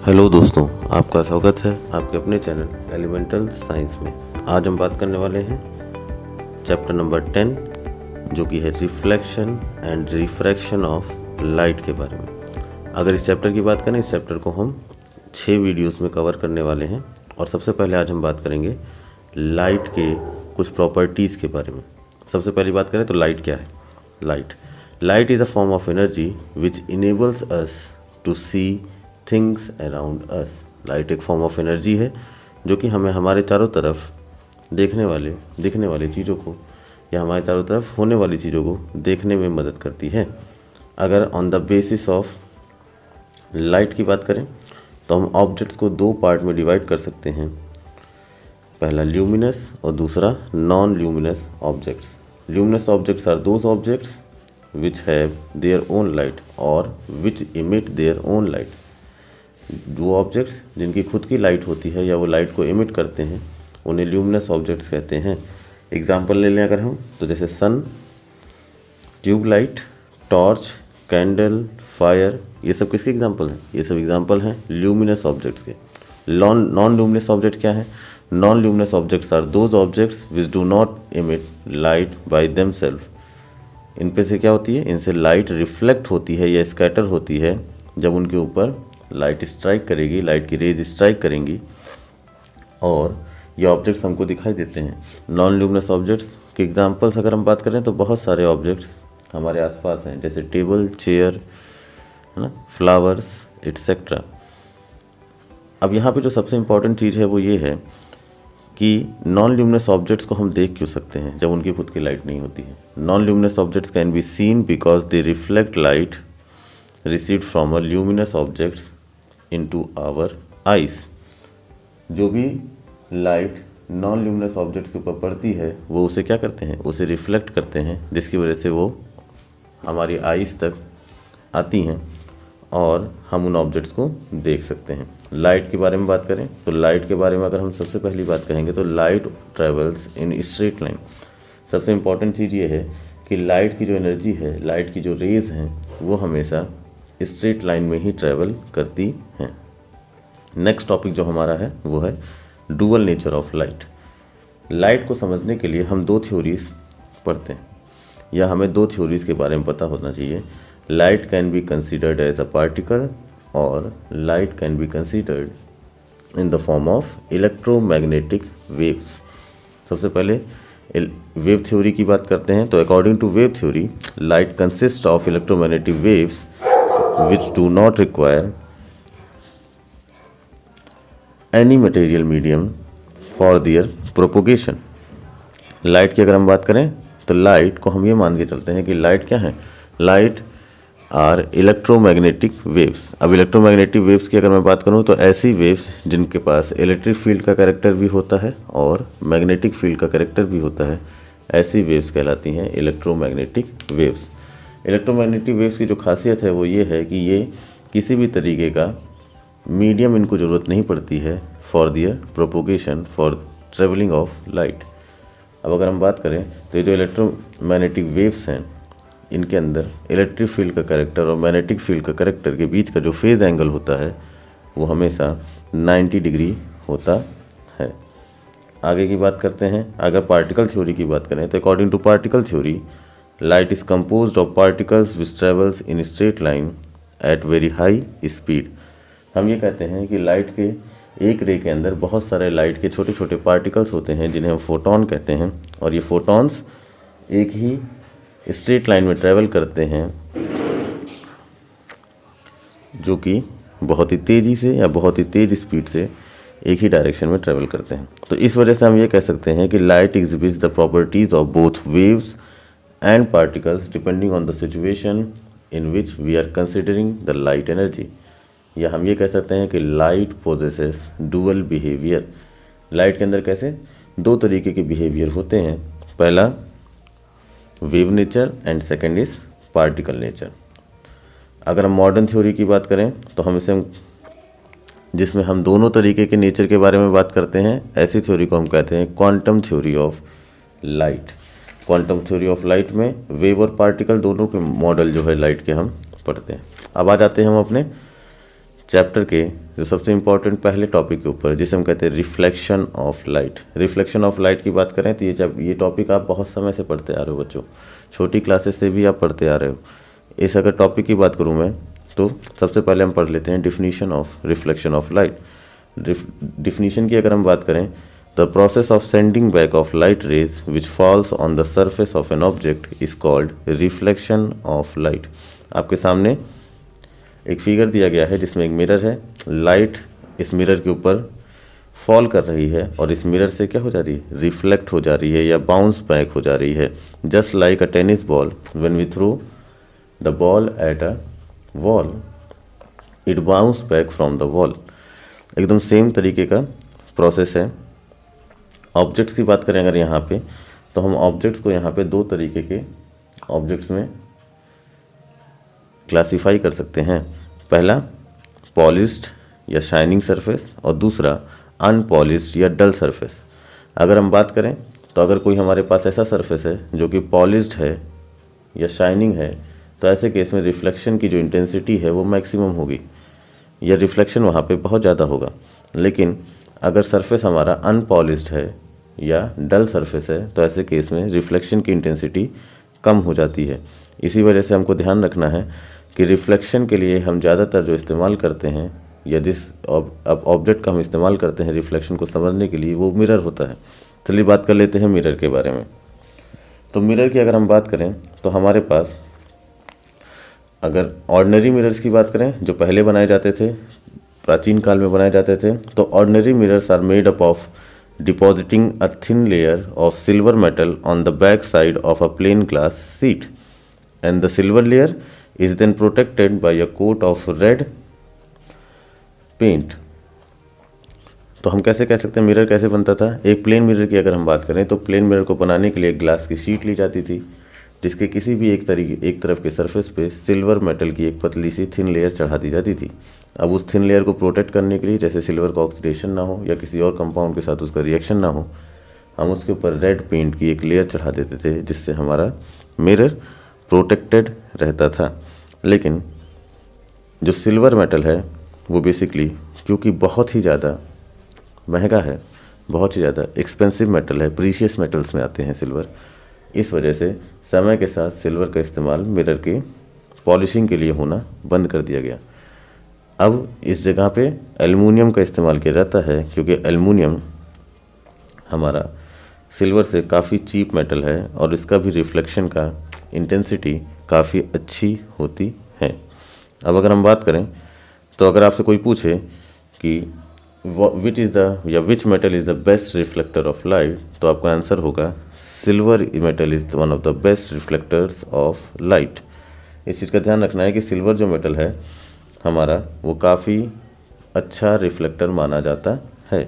Hello दोस्तों, आपका स्वागत है आपके अपने चैनल एलिमेंटल साइंस में। आज हम बात करने वाले हैं चैप्टर नंबर 10 जो कि है reflection and refraction of light के बारे में। अगर इस चैप्टर की बात करें, इस चैप्टर को हम 6 वीडियोस में कवर करने वाले हैं। और सबसे पहले आज हम बात करेंगे लाइट के कुछ प्रॉपर्टीज़ के बारे में। सबसे पहली बात करें तो लाइट क्या है। Light is a form of energy which enables us to see things around us. Light एक फॉर्म ऑफ एनर्जी है जो कि हमें हमारे चारों तरफ दिखने वाली चीज़ों को या हमारे चारों तरफ होने वाली चीज़ों को देखने में मदद करती है। अगर on the basis of light की बात करें तो हम ऑब्जेक्ट्स को 2 पार्ट में डिवाइड कर सकते हैं। पहला ल्यूमिनस और दूसरा non luminous objects. Luminous objects are those objects which have their own light और which emit their own light. जो ऑब्जेक्ट्स जिनकी खुद की लाइट होती है या वो लाइट को इमिट करते हैं उन्हें ल्यूमिनस ऑब्जेक्ट्स कहते हैं। एग्जाम्पल ले लें अगर हम, तो जैसे sun, tubelight, torch, candle, fire, ये सब किसके एग्जाम्पल हैं? ये सब एग्जाम्पल हैं ल्यूमिनस ऑब्जेक्ट्स के। नॉन ल्यूमिनस ऑब्जेक्ट क्या है? Non luminous objects are those objects which do not emit light by themselves. इन पे से क्या होती है? इनसे लाइट रिफ्लेक्ट होती है या स्कैटर होती है जब उनके ऊपर लाइट स्ट्राइक करेगी, लाइट की रेज स्ट्राइक करेंगी और ये ऑब्जेक्ट्स हमको दिखाई देते हैं। नॉन ल्यूमिनस ऑब्जेक्ट्स के एग्जांपल्स अगर हम बात करें तो बहुत सारे ऑब्जेक्ट्स हमारे आसपास हैं, जैसे टेबल, चेयर, है ना, फ्लावर्स एटसेट्रा। अब यहाँ पे जो सबसे इम्पॉर्टेंट चीज़ है वो ये है कि नॉन ल्यूमिनस ऑब्जेक्ट्स को हम देख क्यों सकते हैं जब उनकी खुद की लाइट नहीं होती है। Non luminous objects can be seen because they reflect light received from a luminous objects into our eyes। जो भी लाइट नॉन ल्यूमिनस ऑब्जेक्ट्स के ऊपर पड़ती है वो उसे क्या करते हैं? उसे रिफ्लेक्ट करते हैं, जिसकी वजह से वो हमारी आइज़ तक आती हैं और हम उन ऑब्जेक्ट्स को देख सकते हैं। लाइट के बारे में बात करें तो लाइट के बारे में अगर हम सबसे पहली बात कहेंगे तो light travels in straight line. सबसे इम्पॉर्टेंट चीज़ ये है कि लाइट की जो एनर्जी है, लाइट की जो रेज हैं, वो हमेशा स्ट्रेट लाइन में ही ट्रैवल करती हैं। नेक्स्ट टॉपिक जो हमारा है वो है dual nature of light. Light को समझने के लिए हम 2 थ्योरीज पढ़ते हैं या हमें 2 थ्योरीज के बारे में पता होना चाहिए। Light can be considered as a particle और light can be considered in the form of electromagnetic waves. सबसे पहले वेव थ्योरी की बात करते हैं तो according to wave theory light consist of electromagnetic waves which do not require any material medium for their propagation। Light की अगर हम बात करें तो लाइट को हम ये मान के चलते हैं कि लाइट क्या है? Light are electromagnetic waves. अब इलेक्ट्रोमैग्नेटिक वेव्स की अगर मैं बात करूं तो ऐसी वेव्स जिनके पास इलेक्ट्रिक फील्ड का कैरेक्टर भी होता है और मैग्नेटिक फील्ड का कैरेक्टर भी होता है, ऐसी वेव्स कहलाती हैं इलेक्ट्रोमैग्नेटिक वेव्स। इलेक्ट्रोमैग्नेटिक वेव्स की जो खासियत है वो ये है कि ये किसी भी तरीके का मीडियम इनको ज़रूरत नहीं पड़ती है for their propagation, for travelling of light. अब अगर हम बात करें तो ये जो इलेक्ट्रोमैग्नेटिक वेव्स हैं इनके अंदर इलेक्ट्रिक फील्ड का कैरेक्टर और मैग्नेटिक फील्ड का कैरेक्टर के बीच का जो फेज़ एंगल होता है वो हमेशा 90 डिग्री होता है। आगे की बात करते हैं, अगर पार्टिकल थ्योरी की बात करें तो according to particle theory light is composed of particles which travels in straight line at very high speed। हम ये कहते हैं कि लाइट के एक रे के अंदर बहुत सारे लाइट के छोटे छोटे पार्टिकल्स होते हैं जिन्हें हम फोटॉन कहते हैं और ये फोटॉन्स एक ही स्ट्रेट लाइन में ट्रैवल करते हैं जो कि बहुत ही तेज़ी से या बहुत ही तेज़ स्पीड से एक ही डायरेक्शन में ट्रैवल करते हैं। तो इस वजह से हम ये कह सकते हैं कि light exhibits the properties of both waves and particles depending on the situation in which we are considering the light energy। या हम ये कह सकते हैं कि light possesses dual behavior। Light के अंदर कैसे 2 तरीके के बिहेवियर होते हैं, पहला wave nature and second is particle nature. अगर हम मॉडर्न थ्योरी की बात करें तो हम इसे जिसमें हम दोनों तरीके के नेचर के बारे में बात करते हैं, ऐसी थ्योरी को हम कहते हैं quantum theory of light. Quantum theory of light में वेव और पार्टिकल दोनों के मॉडल जो है लाइट के हम पढ़ते हैं। अब आ जाते हैं हम अपने चैप्टर के जो सबसे इम्पोर्टेंट पहले टॉपिक के ऊपर, जिसे हम कहते हैं reflection of light. Reflection of light की बात करें तो ये टॉपिक आप बहुत समय से पढ़ते आ रहे हो बच्चों, छोटी क्लासेस से भी आप पढ़ते आ रहे हो। इस अगर टॉपिक की बात करूँ मैं तो सबसे पहले हम पढ़ लेते हैं definition of reflection of light. Definition की अगर हम बात करें, the process of sending back of light rays which falls on the surface of an object is called reflection of light. आपके सामने एक फिगर दिया गया है जिसमें एक मिरर है, लाइट इस मिरर के ऊपर फॉल कर रही है और इस मिरर से क्या हो जा रही है, रिफ्लेक्ट हो जा रही है या बाउंस बैक हो जा रही है। Just like a tennis ball when we throw the ball at a wall it bounce back from the wall. एकदम सेम तरीके का प्रोसेस है। ऑब्जेक्ट्स की बात करें अगर यहाँ पे, तो हम ऑब्जेक्ट्स को यहाँ पे दो तरीके के ऑब्जेक्ट्स में क्लासिफाई कर सकते हैं। पहला पॉलिश्ड या शाइनिंग सरफेस और दूसरा अनपॉलिश्ड या डल सरफेस। अगर हम बात करें तो अगर कोई हमारे पास ऐसा सरफेस है जो कि पॉलिश्ड है या शाइनिंग है, तो ऐसे केस में रिफ्लेक्शन की जो इंटेंसिटी है वो मैक्सिमम होगी या रिफ्लेक्शन वहाँ पे बहुत ज़्यादा होगा। लेकिन अगर सरफेस हमारा अनपॉलिश्ड है या डल सरफेस है तो ऐसे केस में रिफ्लेक्शन की इंटेंसिटी कम हो जाती है। इसी वजह से हमको ध्यान रखना है कि रिफ्लेक्शन के लिए हम ज़्यादातर जो इस्तेमाल करते हैं या जिस ऑब्जेक्ट का हम इस्तेमाल करते हैं रिफ्लेक्शन को समझने के लिए, वो मिरर होता है। चलिए बात कर लेते हैं मिरर के बारे में। तो मिरर की अगर हम बात करें तो हमारे पास अगर ऑर्डिनरी मिरर्स की बात करें जो पहले बनाए जाते थे, प्राचीन काल में बनाए जाते थे, तो ordinary mirrors are made up of depositing a thin layer of silver metal on the back side of a plane glass sheet and the silver layer is then protected by a coat of red paint. तो हम कैसे कह सकते हैं mirror कैसे बनता था। एक प्लेन मिरर की अगर हम बात करें तो प्लेन मिरर को बनाने के लिए एक ग्लास की शीट ली जाती थी जिसके किसी भी एक तरफ के सरफेस पे सिल्वर मेटल की एक पतली सी थिन लेयर चढ़ा दी जाती थी। अब उस थिन लेयर को प्रोटेक्ट करने के लिए, जैसे सिल्वर का ऑक्सीडेशन ना हो या किसी और कंपाउंड के साथ उसका रिएक्शन ना हो, हम उसके ऊपर रेड पेंट की एक लेयर चढ़ा देते थे जिससे हमारा मिरर प्रोटेक्टेड रहता था। लेकिन जो सिल्वर मेटल है वो बेसिकली क्योंकि बहुत ही ज़्यादा महंगा है, बहुत ही ज़्यादा एक्सपेंसिव मेटल है, प्रीशियस मेटल्स में आते हैं सिल्वर, इस वजह से समय के साथ सिल्वर का इस्तेमाल मिरर के पॉलिशिंग के लिए होना बंद कर दिया गया। अब इस जगह पे एल्युमिनियम का इस्तेमाल किया जाता है क्योंकि एल्युमिनियम हमारा सिल्वर से काफ़ी चीप मेटल है और इसका भी रिफ्लेक्शन का इंटेंसिटी काफ़ी अच्छी होती है। अब अगर हम बात करें तो अगर आपसे कोई पूछे कि which metal is the best reflector of light, तो आपका आंसर होगा silver metal is one of the best reflectors of light. इस चीज़ का ध्यान रखना है कि सिल्वर जो मेटल है हमारा वो काफ़ी अच्छा रिफ्लेक्टर माना जाता है।